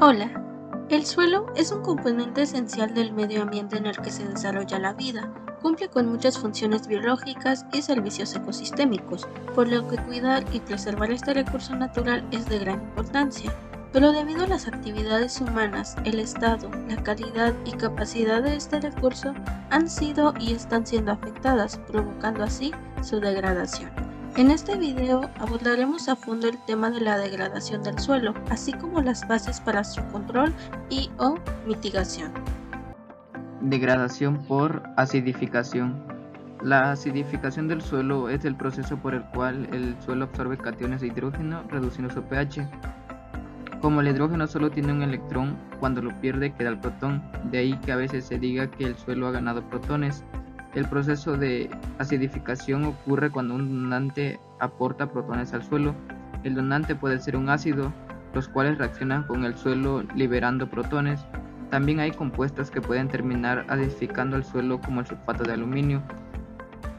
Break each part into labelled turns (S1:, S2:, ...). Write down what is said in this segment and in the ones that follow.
S1: Hola, el suelo es un componente esencial del medio ambiente en el que se desarrolla la vida. Cumple con muchas funciones biológicas y servicios ecosistémicos, por lo que cuidar y preservar este recurso natural es de gran importancia. Pero debido a las actividades humanas, el estado, la calidad y capacidad de este recurso han sido y están siendo afectadas, provocando así su degradación. En este video abordaremos a fondo el tema de la degradación del suelo, así como las bases para su control y/o mitigación.
S2: Degradación por acidificación. La acidificación del suelo es el proceso por el cual el suelo absorbe cationes de hidrógeno reduciendo su pH. Como el hidrógeno solo tiene un electrón, cuando lo pierde queda el protón, de ahí que a veces se diga que el suelo ha ganado protones. El proceso de acidificación ocurre cuando un donante aporta protones al suelo. El donante puede ser un ácido, los cuales reaccionan con el suelo liberando protones. También hay compuestos que pueden terminar acidificando el suelo, como el sulfato de aluminio.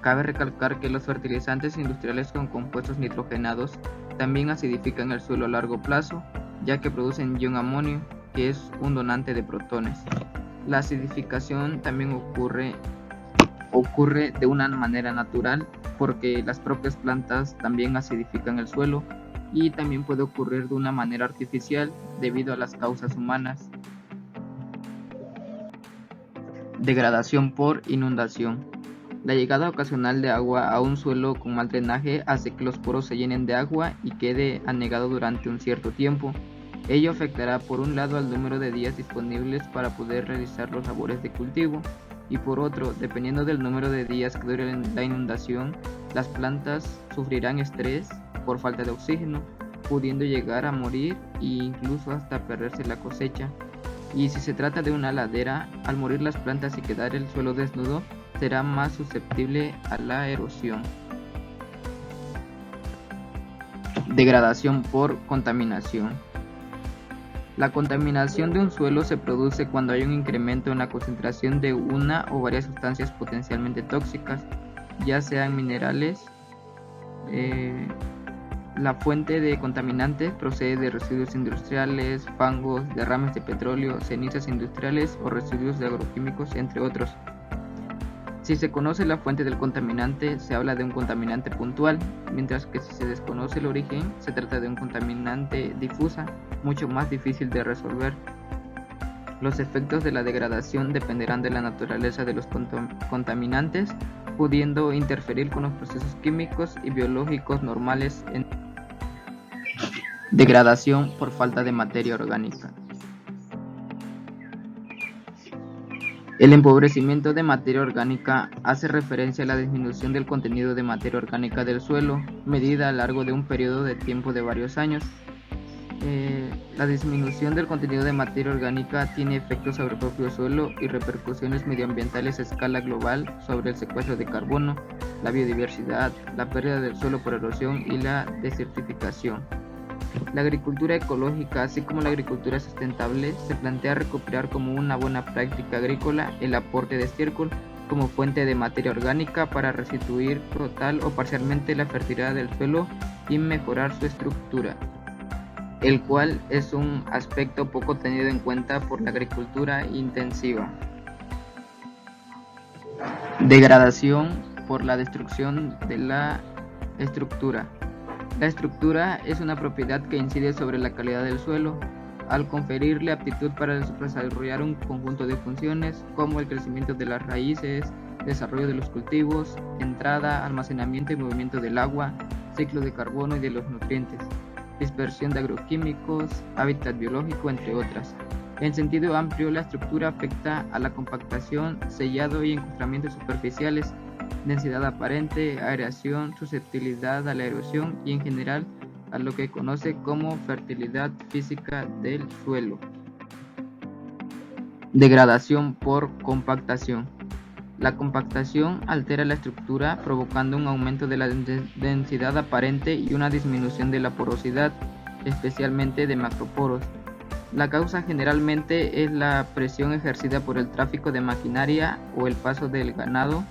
S2: Cabe recalcar que los fertilizantes industriales con compuestos nitrogenados también acidifican el suelo a largo plazo, ya que producen ion amonio, que es un donante de protones. La acidificación también ocurre de una manera natural, porque las propias plantas también acidifican el suelo, y también puede ocurrir de una manera artificial debido a las causas humanas. Degradación por inundación. La llegada ocasional de agua a un suelo con mal drenaje hace que los poros se llenen de agua y quede anegado durante un cierto tiempo. Ello afectará por un lado al número de días disponibles para poder realizar los labores de cultivo, y por otro, dependiendo del número de días que dure la inundación, las plantas sufrirán estrés por falta de oxígeno, pudiendo llegar a morir e incluso hasta perderse la cosecha. Y si se trata de una ladera, al morir las plantas y quedar el suelo desnudo, será más susceptible a la erosión. Degradación por contaminación. La contaminación de un suelo se produce cuando hay un incremento en la concentración de una o varias sustancias potencialmente tóxicas, ya sean minerales. La fuente de contaminantes procede de residuos industriales, fangos, derrames de petróleo, cenizas industriales o residuos de agroquímicos, entre otros. Si se conoce la fuente del contaminante, se habla de un contaminante puntual, mientras que si se desconoce el origen, se trata de un contaminante difusa, mucho más difícil de resolver. Los efectos de la degradación dependerán de la naturaleza de los contaminantes, pudiendo interferir con los procesos químicos y biológicos normales en degradación por falta de materia orgánica. El empobrecimiento de materia orgánica hace referencia a la disminución del contenido de materia orgánica del suelo, medida a lo largo de un periodo de tiempo de varios años. La disminución del contenido de materia orgánica tiene efectos sobre el propio suelo y repercusiones medioambientales a escala global sobre el secuestro de carbono, la biodiversidad, la pérdida del suelo por erosión y la desertificación. La agricultura ecológica, así como la agricultura sustentable, se plantea recuperar como una buena práctica agrícola el aporte de estiércol como fuente de materia orgánica para restituir total o parcialmente la fertilidad del suelo y mejorar su estructura, el cual es un aspecto poco tenido en cuenta por la agricultura intensiva. Degradación por la destrucción de la estructura. La estructura es una propiedad que incide sobre la calidad del suelo, al conferirle aptitud para desarrollar un conjunto de funciones como el crecimiento de las raíces, desarrollo de los cultivos, entrada, almacenamiento y movimiento del agua, ciclo de carbono y de los nutrientes, dispersión de agroquímicos, hábitat biológico, entre otras. En sentido amplio, la estructura afecta a la compactación, sellado y encoframientos superficiales, densidad aparente, aireación, susceptibilidad a la erosión y en general a lo que conoce como fertilidad física del suelo. Degradación por compactación. La compactación altera la estructura provocando un aumento de la densidad aparente y una disminución de la porosidad, especialmente de macroporos. La causa generalmente es la presión ejercida por el tráfico de maquinaria o el paso del ganado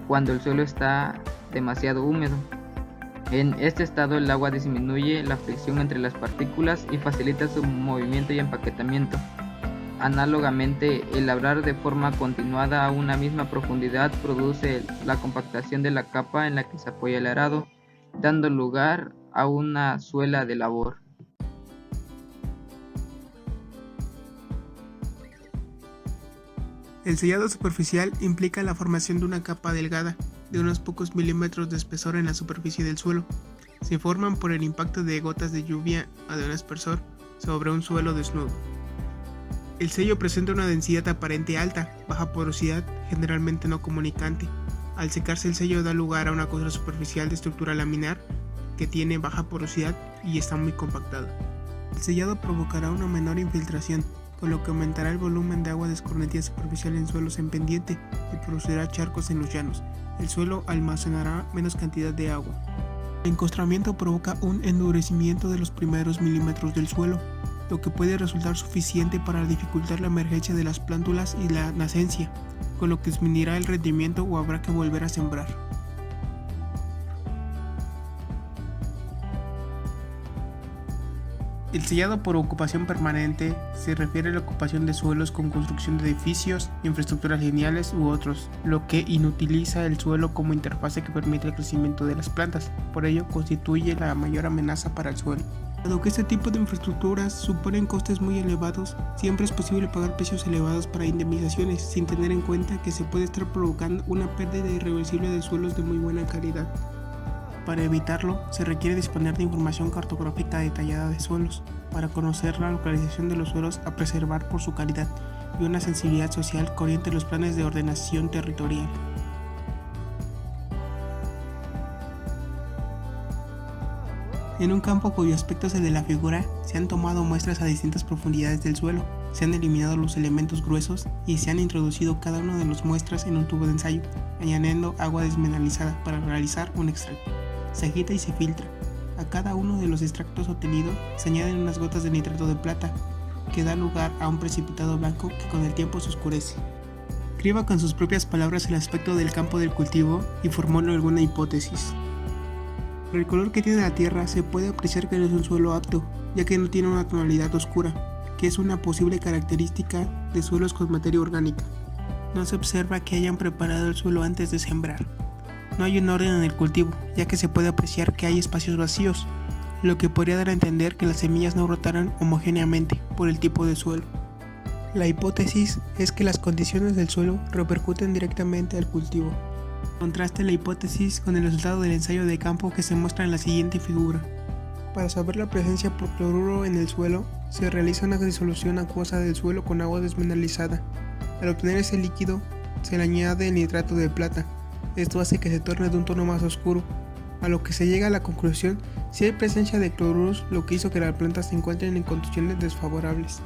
S2: cuando el suelo está demasiado húmedo. En este estado el agua disminuye la fricción entre las partículas y facilita su movimiento y empaquetamiento. Análogamente, el labrar de forma continuada a una misma profundidad produce la compactación de la capa en la que se apoya el arado, dando lugar a una suela de labor.
S3: El sellado superficial implica la formación de una capa delgada, de unos pocos milímetros de espesor en la superficie del suelo. Se forman por el impacto de gotas de lluvia o de un espesor sobre un suelo desnudo. El sello presenta una densidad aparente alta, baja porosidad, generalmente no comunicante. Al secarse el sello da lugar a una costra superficial de estructura laminar que tiene baja porosidad y está muy compactada. El sellado provocará una menor infiltración, con lo que aumentará el volumen de agua de escorrentía superficial en suelos en pendiente y producirá charcos en los llanos. El suelo almacenará menos cantidad de agua. El encostramiento provoca un endurecimiento de los primeros milímetros del suelo, lo que puede resultar suficiente para dificultar la emergencia de las plántulas y la nascencia, con lo que disminuirá el rendimiento o habrá que volver a sembrar. El sellado por ocupación permanente se refiere a la ocupación de suelos con construcción de edificios, infraestructuras lineales u otros, lo que inutiliza el suelo como interfase que permite el crecimiento de las plantas. Por ello, constituye la mayor amenaza para el suelo. Dado que este tipo de infraestructuras suponen costes muy elevados, siempre es posible pagar precios elevados para indemnizaciones, sin tener en cuenta que se puede estar provocando una pérdida irreversible de suelos de muy buena calidad. Para evitarlo, se requiere disponer de información cartográfica detallada de suelos, para conocer la localización de los suelos a preservar por su calidad, y una sensibilidad social que oriente los planes de ordenación territorial. En un campo cuyo aspecto es el de la figura, se han tomado muestras a distintas profundidades del suelo, se han eliminado los elementos gruesos y se han introducido cada una de las muestras en un tubo de ensayo, añadiendo agua desmineralizada para realizar un extracto. Se agita y se filtra. A cada uno de los extractos obtenidos se añaden unas gotas de nitrato de plata, que da lugar a un precipitado blanco que con el tiempo se oscurece. Escriba con sus propias palabras el aspecto del campo del cultivo y formule alguna hipótesis. Por el color que tiene la tierra se puede apreciar que no es un suelo apto, ya que no tiene una tonalidad oscura, que es una posible característica de suelos con materia orgánica. No se observa que hayan preparado el suelo antes de sembrar. No hay un orden en el cultivo, ya que se puede apreciar que hay espacios vacíos, lo que podría dar a entender que las semillas no brotaran homogéneamente por el tipo de suelo. La hipótesis es que las condiciones del suelo repercuten directamente al cultivo. Contraste la hipótesis con el resultado del ensayo de campo que se muestra en la siguiente figura. Para saber la presencia por cloruro en el suelo, se realiza una disolución acuosa del suelo con agua desmineralizada. Al obtener ese líquido, se le añade el nitrato de plata. Esto hace que se torne de un tono más oscuro, a lo que se llega a la conclusión si hay presencia de cloruros, lo que hizo que las plantas se encuentren en condiciones desfavorables.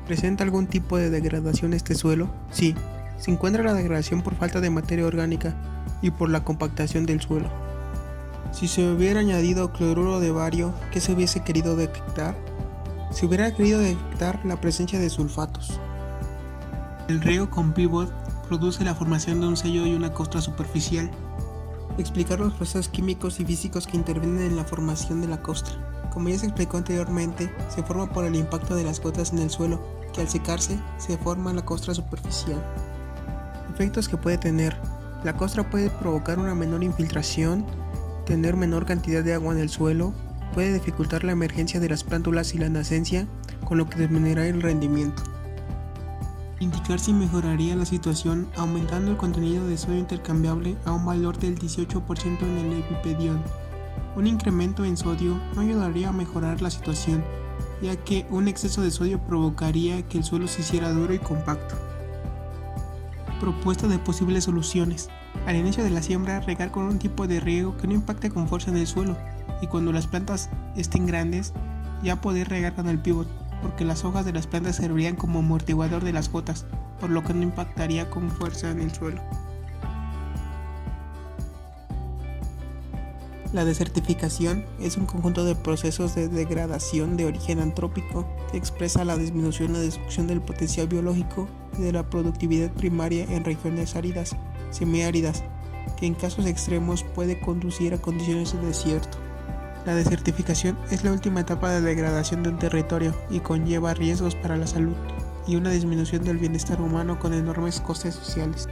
S3: ¿Presenta algún tipo de degradación este suelo? Sí, se encuentra la degradación por falta de materia orgánica y por la compactación del suelo. Si se hubiera añadido cloruro de bario, ¿qué se hubiese querido detectar? Se hubiera querido detectar la presencia de sulfatos. El riego con pivot produce la formación de un sello y una costra superficial. Explicar los procesos químicos y físicos que intervienen en la formación de la costra. Como ya se explicó anteriormente, se forma por el impacto de las gotas en el suelo, que al secarse se forma la costra superficial. Efectos que puede tener. La costra puede provocar una menor infiltración, tener menor cantidad de agua en el suelo, puede dificultar la emergencia de las plántulas y la nascencia, con lo que disminuirá el rendimiento. Indicar si mejoraría la situación aumentando el contenido de sodio intercambiable a un valor del 18% en el epipedión. Un incremento en sodio no ayudaría a mejorar la situación, ya que un exceso de sodio provocaría que el suelo se hiciera duro y compacto. Propuesta de posibles soluciones. Al inicio de la siembra, regar con un tipo de riego que no impacte con fuerza en el suelo, y cuando las plantas estén grandes, ya poder regar con el pivot, porque las hojas de las plantas servirían como amortiguador de las gotas, por lo que no impactaría con fuerza en el suelo. La desertificación es un conjunto de procesos de degradación de origen antrópico que expresa la disminución o destrucción del potencial biológico y de la productividad primaria en regiones áridas, semiáridas, que que en casos extremos puede conducir a condiciones de desierto. La desertificación es la última etapa de degradación de un territorio y conlleva riesgos para la salud y una disminución del bienestar humano con enormes costes sociales.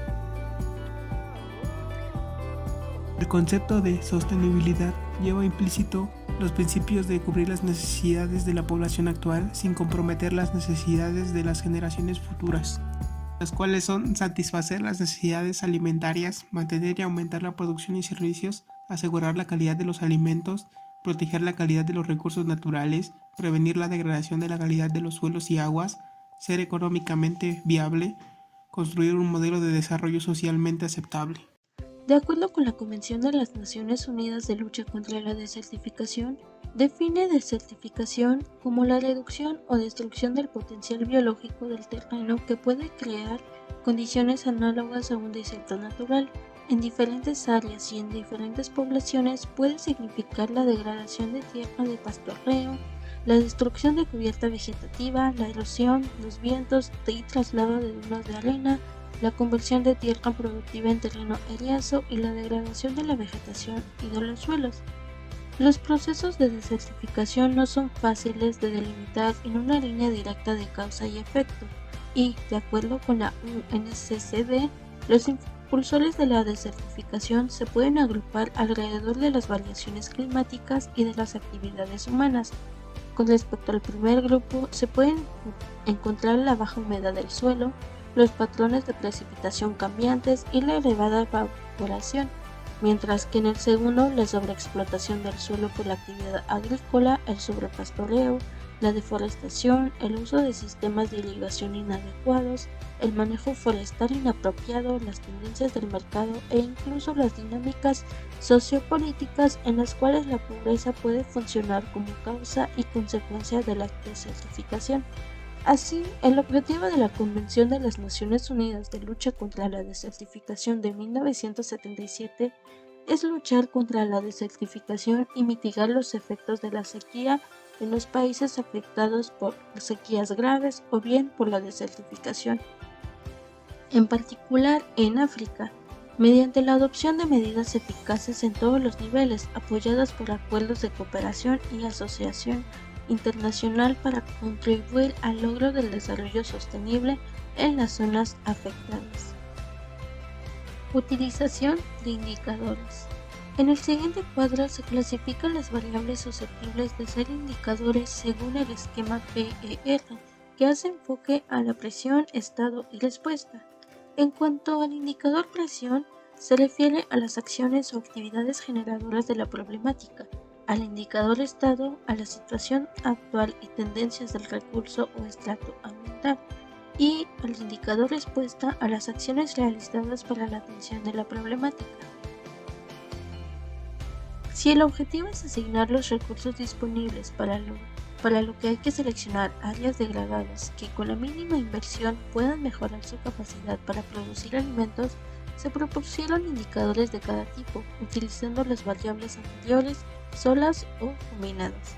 S3: El concepto de sostenibilidad lleva implícito los principios de cubrir las necesidades de la población actual sin comprometer las necesidades de las generaciones futuras, las cuales son satisfacer las necesidades alimentarias, mantener y aumentar la producción y servicios, asegurar la calidad de los alimentos, proteger la calidad de los recursos naturales, prevenir la degradación de la calidad de los suelos y aguas, ser económicamente viable, construir un modelo de desarrollo socialmente aceptable.
S1: De acuerdo con la Convención de las Naciones Unidas de Lucha contra la Desertificación, define desertificación como la reducción o destrucción del potencial biológico del terreno que puede crear condiciones análogas a un desierto natural. En diferentes áreas y en diferentes poblaciones puede significar la degradación de tierra de pastoreo, la destrucción de cubierta vegetativa, la erosión, los vientos y traslado de dunas de arena, la conversión de tierra productiva en terreno eriazo y la degradación de la vegetación y de los suelos. Los procesos de desertificación no son fáciles de delimitar en una línea directa de causa y efecto, y, de acuerdo con la UNCCD, los impulsores de la desertificación se pueden agrupar alrededor de las variaciones climáticas y de las actividades humanas. Con respecto al primer grupo, se pueden encontrar la baja humedad del suelo, los patrones de precipitación cambiantes y la elevada evaporación, mientras que en el segundo la sobreexplotación del suelo por la actividad agrícola, el sobrepastoreo, la deforestación, el uso de sistemas de irrigación inadecuados, el manejo forestal inapropiado, las tendencias del mercado e incluso las dinámicas sociopolíticas en las cuales la pobreza puede funcionar como causa y consecuencia de la desertificación. Así, el objetivo de la Convención de las Naciones Unidas de Lucha contra la Desertificación de 1977 es luchar contra la desertificación y mitigar los efectos de la sequía en los países afectados por sequías graves o bien por la desertificación. En particular, en África, mediante la adopción de medidas eficaces en todos los niveles, apoyadas por acuerdos de cooperación y asociación internacional para contribuir al logro del desarrollo sostenible en las zonas afectadas. Utilización de indicadores. En el siguiente cuadro se clasifican las variables susceptibles de ser indicadores según el esquema PER, que hace enfoque a la presión, estado y respuesta. En cuanto al indicador presión, se refiere a las acciones o actividades generadoras de la problemática, al indicador estado, a la situación actual y tendencias del recurso o estrato ambiental, y al indicador respuesta, a las acciones realizadas para la atención de la problemática. Si el objetivo es asignar los recursos disponibles para lo que hay que seleccionar áreas degradadas que con la mínima inversión puedan mejorar su capacidad para producir alimentos, se propusieron indicadores de cada tipo, utilizando las variables anteriores solas o combinadas.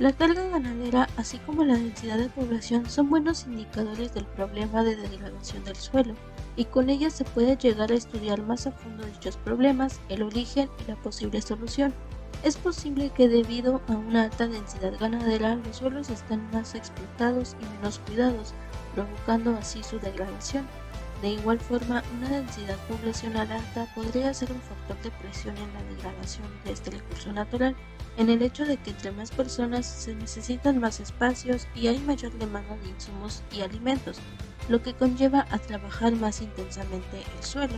S1: La carga ganadera, así como la densidad de población, son buenos indicadores del problema de degradación del suelo, y con ellas se puede llegar a estudiar más a fondo dichos problemas, el origen y la posible solución. Es posible que debido a una alta densidad ganadera, los suelos estén más explotados y menos cuidados, provocando así su degradación. De igual forma, una densidad poblacional alta podría ser un factor de presión en la degradación de este recurso natural, en el hecho de que entre más personas se necesitan más espacios y hay mayor demanda de insumos y alimentos, lo que conlleva a trabajar más intensamente el suelo.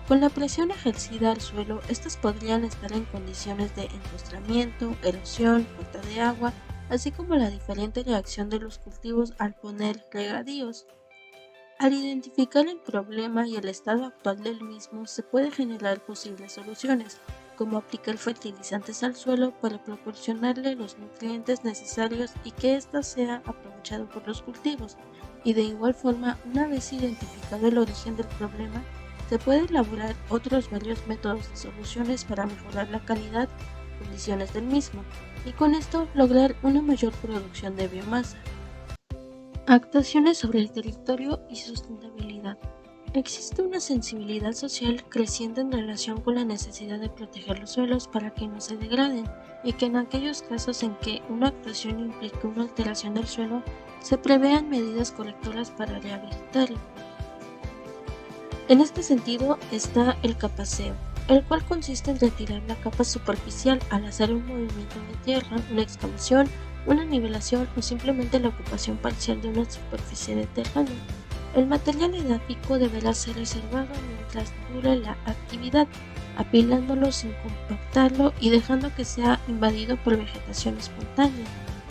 S1: Con la presión ejercida al suelo, estas podrían estar en condiciones de empostramiento, erosión, falta de agua, así como la diferente reacción de los cultivos al poner regadíos. Al identificar el problema y el estado actual del mismo, se puede generar posibles soluciones, como aplicar fertilizantes al suelo para proporcionarle los nutrientes necesarios y que ésta sea aprovechado por los cultivos. Y de igual forma, una vez identificado el origen del problema, se puede elaborar otros varios métodos de soluciones para mejorar la calidad y condiciones del mismo, y con esto lograr una mayor producción de biomasa. Actuaciones sobre el territorio y sustentabilidad. Existe una sensibilidad social creciente en relación con la necesidad de proteger los suelos para que no se degraden, y que en aquellos casos en que una actuación implique una alteración del suelo, se prevean medidas correctoras para rehabilitarlo. En este sentido está el capaceo, el cual consiste en retirar la capa superficial al hacer un movimiento de tierra, una excavación, una nivelación o simplemente la ocupación parcial de una superficie de terreno. El material edáfico deberá ser reservado mientras dure la actividad, apilándolo sin compactarlo y dejando que sea invadido por vegetación espontánea,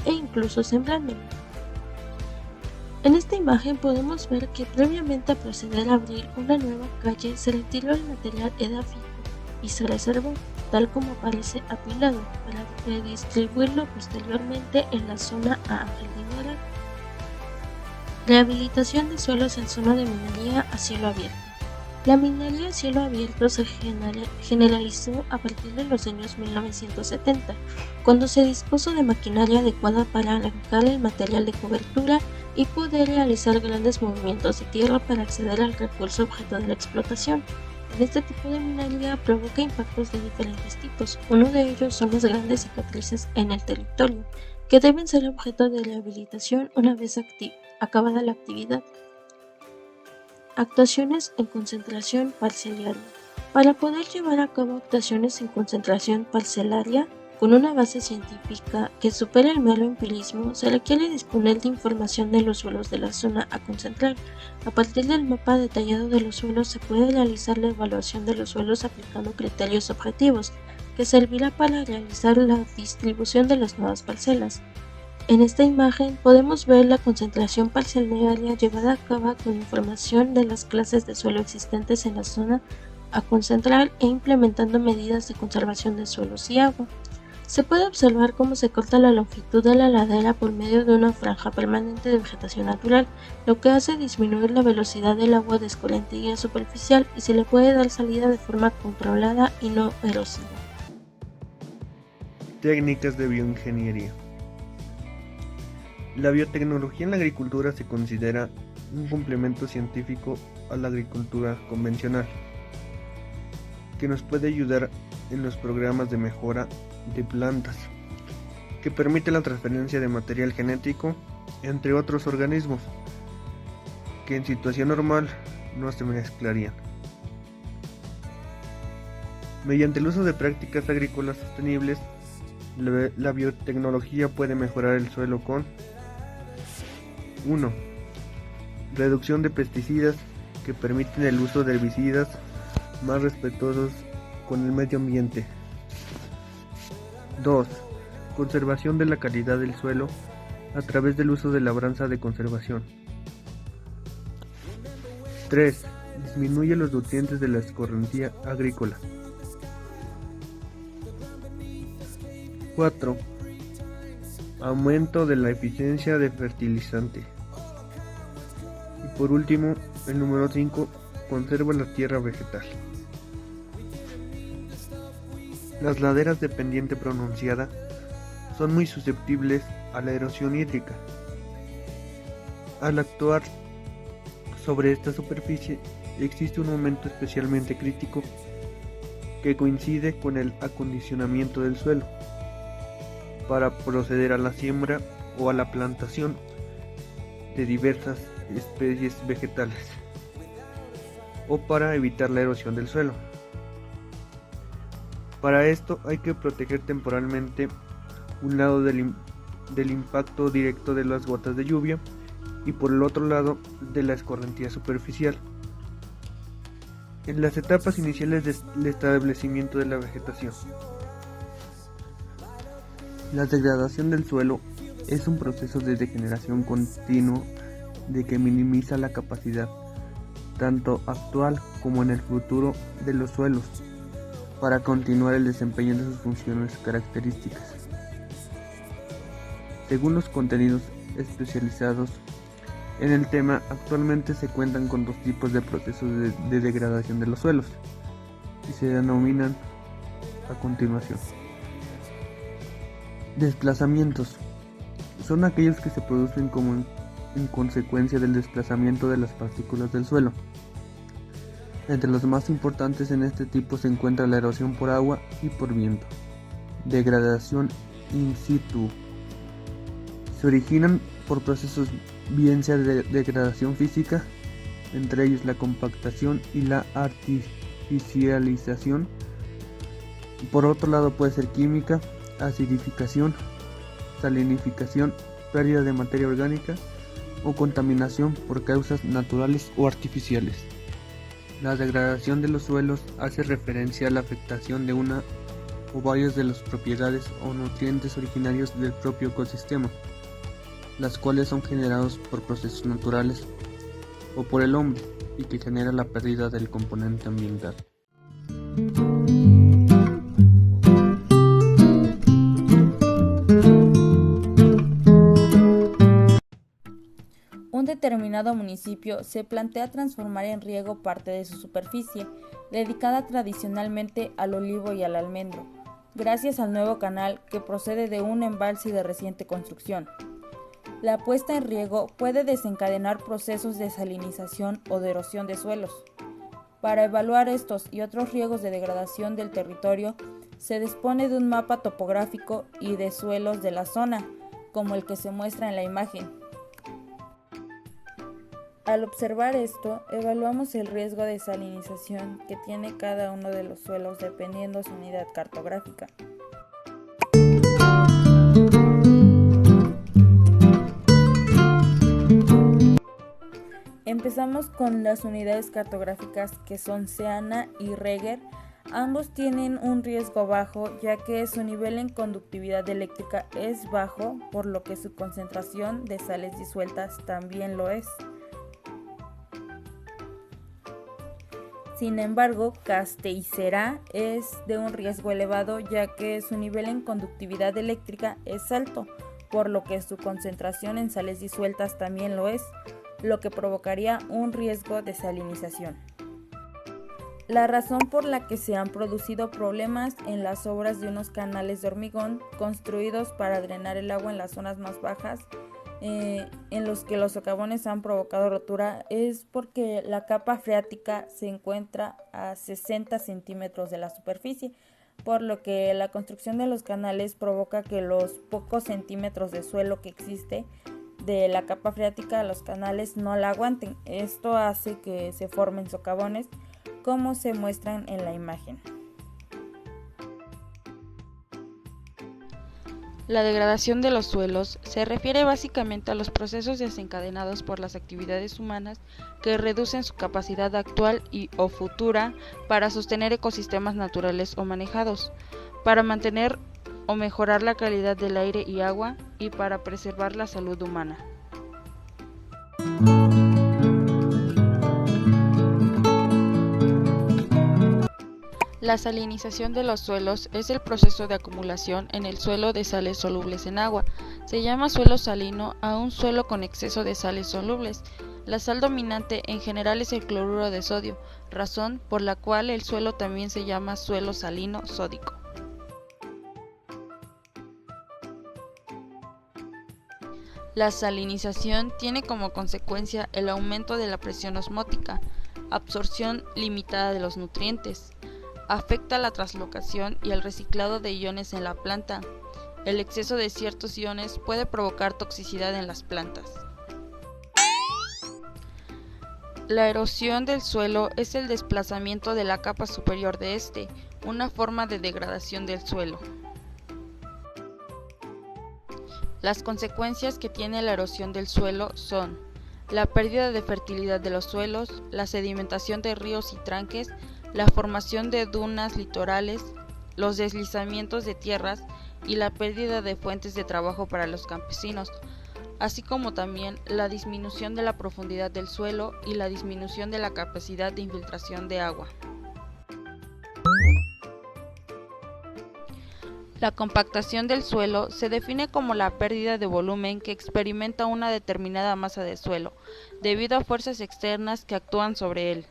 S1: e incluso sembrándolo. En esta imagen podemos ver que previamente a proceder a abrir una nueva calle se retiró el material edáfico y se reservó, tal como aparece apilado, para redistribuirlo posteriormente en la zona a ajardinera. Rehabilitación de suelos en zona de minería a cielo abierto. La minería a cielo abierto se generalizó a partir de los años 1970, cuando se dispuso de maquinaria adecuada para arrancar el material de cobertura y poder realizar grandes movimientos de tierra para acceder al recurso objeto de la explotación. En este tipo de minería provoca impactos de diferentes tipos. Uno de ellos son las grandes cicatrices en el territorio, que deben ser objeto de rehabilitación una vez acabada la actividad. Actuaciones en concentración parcelaria. Para poder llevar a cabo actuaciones en concentración parcelaria con una base científica que supere el mero empirismo, se requiere disponer de información de los suelos de la zona a concentrar. A partir del mapa detallado de los suelos se puede realizar la evaluación de los suelos aplicando criterios objetivos, que servirá para realizar la distribución de las nuevas parcelas. En esta imagen podemos ver la concentración parcelaria llevada a cabo con información de las clases de suelo existentes en la zona a concentrar e implementando medidas de conservación de suelos y agua. Se puede observar cómo se corta la longitud de la ladera por medio de una franja permanente de vegetación natural, lo que hace disminuir la velocidad del agua de escorrentía superficial y se le puede dar salida de forma controlada y no erosiva.
S4: Técnicas de bioingeniería. La biotecnología en la agricultura se considera un complemento científico a la agricultura convencional, que nos puede ayudar en los programas de mejora de plantas, que permite la transferencia de material genético entre otros organismos, que en situación normal no se mezclarían. Mediante el uso de prácticas agrícolas sostenibles, la biotecnología puede mejorar el suelo con 1. Reducción de pesticidas que permiten el uso de herbicidas más respetuosos con el medio ambiente. 2. Conservación de la calidad del suelo a través del uso de labranza de conservación. 3. Disminuye los nutrientes de la escorrentía agrícola. 4. Aumento de la eficiencia de fertilizante. Y por último, el número 5, conserva la tierra vegetal. Las laderas de pendiente pronunciada son muy susceptibles a la erosión hídrica. Al actuar sobre esta superficie existe un momento especialmente crítico que coincide con el acondicionamiento del suelo para proceder a la siembra o a la plantación de diversas especies vegetales o para evitar la erosión del suelo. Para esto hay que proteger temporalmente un lado del impacto directo de las gotas de lluvia y por el otro lado de la escorrentía superficial. En las etapas iniciales del establecimiento de la vegetación, la degradación del suelo es un proceso de degeneración continuo de que minimiza la capacidad, tanto actual como en el futuro, de los suelos para continuar el desempeño de sus funciones características. Según los contenidos especializados en el tema, actualmente se cuentan con dos tipos de procesos de degradación de los suelos y se denominan a continuación. Desplazamientos son aquellos que se producen como en consecuencia del desplazamiento de las partículas del suelo, Entre los más importantes en este tipo se encuentra la erosión por agua y por viento. Degradación in situ. Se originan por procesos bien sea de degradación física, entre ellos la compactación y la artificialización. Por otro lado puede ser química, acidificación, salinificación, pérdida de materia orgánica o contaminación por causas naturales o artificiales. La degradación de los suelos hace referencia a la afectación de una o varias de las propiedades o nutrientes originarios del propio ecosistema, las cuales son generados por procesos naturales o por el hombre y que genera la pérdida del componente ambiental.
S5: Un determinado municipio se plantea transformar en riego parte de su superficie, dedicada tradicionalmente al olivo y al almendro, gracias al nuevo canal que procede de un embalse de reciente construcción. La puesta en riego puede desencadenar procesos de salinización o de erosión de suelos. Para evaluar estos y otros riesgos de degradación del territorio, se dispone de un mapa topográfico y de suelos de la zona, como el que se muestra en la imagen. Al observar esto, evaluamos el riesgo de salinización que tiene cada uno de los suelos dependiendo su unidad cartográfica. Empezamos con las unidades cartográficas que son Seana y Reger. Ambos tienen un riesgo bajo ya que su nivel en conductividad eléctrica es bajo, por lo que su concentración de sales disueltas también lo es. Sin embargo, Castellserá es de un riesgo elevado ya que su nivel en conductividad eléctrica es alto, por lo que su concentración en sales disueltas también lo es, lo que provocaría un riesgo de salinización. La razón por la que se han producido problemas en las obras de unos canales de hormigón construidos para drenar el agua en las zonas más bajas, en los que los socavones han provocado rotura, es porque la capa freática se encuentra a 60 centímetros de la superficie, por lo que la construcción de los canales provoca que los pocos centímetros de suelo que existe de la capa freática, los canales no la aguanten. Esto hace que se formen socavones, como se muestran en la imagen.
S6: La degradación de los suelos se refiere básicamente a los procesos desencadenados por las actividades humanas que reducen su capacidad actual y o futura para sostener ecosistemas naturales o manejados, para mantener o mejorar la calidad del aire y agua y para preservar la salud humana. La salinización de los suelos es el proceso de acumulación en el suelo de sales solubles en agua. Se llama suelo salino a un suelo con exceso de sales solubles. La sal dominante en general es el cloruro de sodio, razón por la cual el suelo también se llama suelo salino sódico. La salinización tiene como consecuencia el aumento de la presión osmótica, absorción limitada de los nutrientes. Afecta la translocación y el reciclado de iones en la planta. El exceso de ciertos iones puede provocar toxicidad en las plantas. La erosión del suelo es el desplazamiento de la capa superior de este, una forma de degradación del suelo. Las consecuencias que tiene la erosión del suelo son la pérdida de fertilidad de los suelos, la sedimentación de ríos y tranques, la formación de dunas litorales, los deslizamientos de tierras y la pérdida de fuentes de trabajo para los campesinos, así como también la disminución de la profundidad del suelo y la disminución de la capacidad de infiltración de agua. La compactación del suelo se define como la pérdida de volumen que experimenta una determinada masa de suelo, debido a fuerzas externas que actúan sobre él.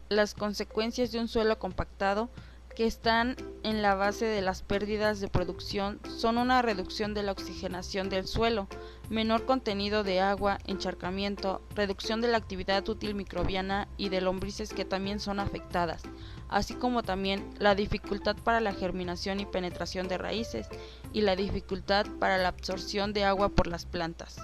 S6: Las consecuencias de un suelo compactado que están en la base de las pérdidas de producción son una reducción de la oxigenación del suelo, menor contenido de agua, encharcamiento, reducción de la actividad útil microbiana y de lombrices que también son afectadas, así como también la dificultad para la germinación y penetración de raíces y la dificultad para la absorción de agua por las plantas.